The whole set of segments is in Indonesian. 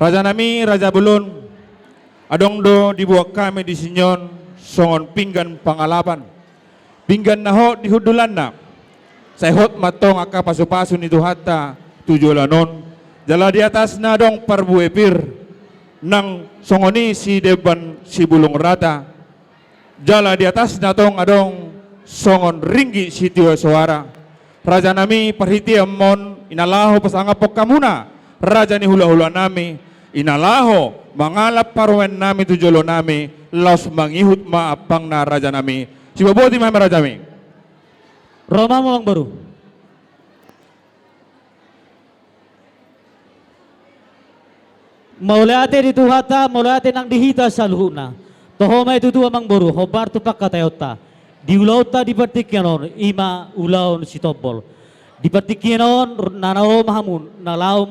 Raja nami, Raja Bulun, adong do dibuat kami di sinyon, songon pinggan pangalapan. Pinggan naho di hudulan na, sehot matong aka pasu-pasu ni Tuhata, tujulanon, jala di atas na dong parbuepir, nang songoni si Deban si Bulung Rata, jala di atas na tong adong songon ringgi si Tiwa Suara. Raja nami parhiti amon, inalaho pasangapok kamuna, raja ni hula-hula nami, inalaho mangalap parwen nami tujulo nami, laos mangihut maapang na raja nami. Si baboti mami raja mi. Roma mo ang baru. Maulate di Tuhata, maulate ng dihita sa luhuna. Toho may tutua mang baru, hobar tupak katayota. Di ulaw ta di partikyanon, ima ulaw si Topol. Di partikyanon, nanao mahamun, nalaw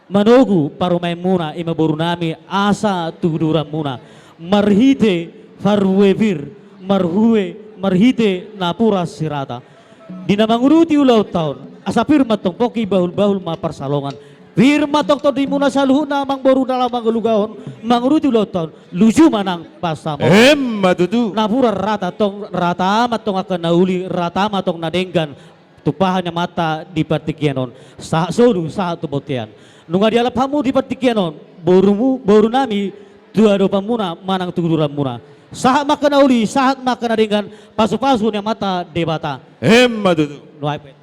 manugu paru may muna, ima baru nami, asa tuduran muna. Marhite farwevir, marhite napura sirata. Di na manguruti ulaw taon, asa firma tong poki bahul-bahul maparsalongan. Firma tong to di muna sa luhun na mang baru dalam manggulugahon, manguruti ulaw taon, luju manang pasamo. Matutu. Napura rata tong rata amat tong akan nauli, rata amat tong nadenggan. Tupahannya mata di partikyanon, sa sodu sa tubotian. Nunga dialap hamu di partikyanon, baru nami dua do pamuna manang tuduran muna. Sahat makan nauli, sahat makan nadenggan, pasu-pasu nya mata debata. Matutu. Nuai pet.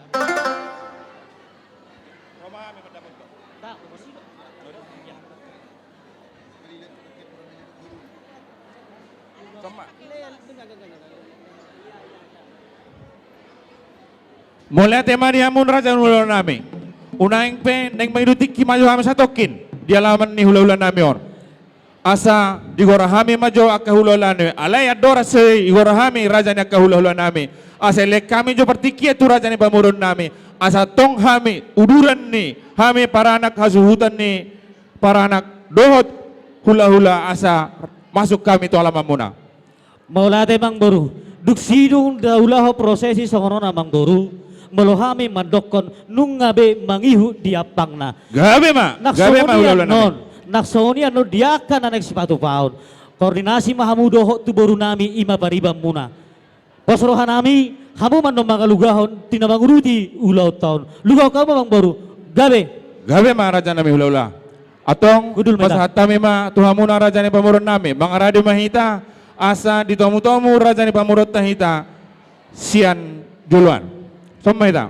Mulai tema dia mun raja hula nami. Unaing pe neng maidutik ki maju hami satokin. Di alaman ni hula nami or. Asa di gorahami maju akka hula nami. Alay adora se gorahami raja ni akka hula nami. Asa lek kami jo pertikia tu raja ni pamurun nami. Asa tong hami uduran ni hami para anak hasuhutan ni para anak dohot hula asa masuk kami tu alaman muna. Maulate mang baru. Duksidung daulah prosesi songono mang baru. Melohami mandokon nungabe mangihu diapangna. Gabe ma hula nami. Naksonia no diakan anak sepatu paun. Koordinasi mahamudoho tu baru nami ima baribam muna. Pasrohan nami hamu mando mangalugahon tinamanguruti ulau tahun. Lugaw kamu bang baru. Gabe ma raja nami hula. Atong pasahata ma tuhamuna raja ni pamurun nami. Bang aradi mahita asa ditomu-tomu raja ni pamurut tahita sian duluan. Sama kita.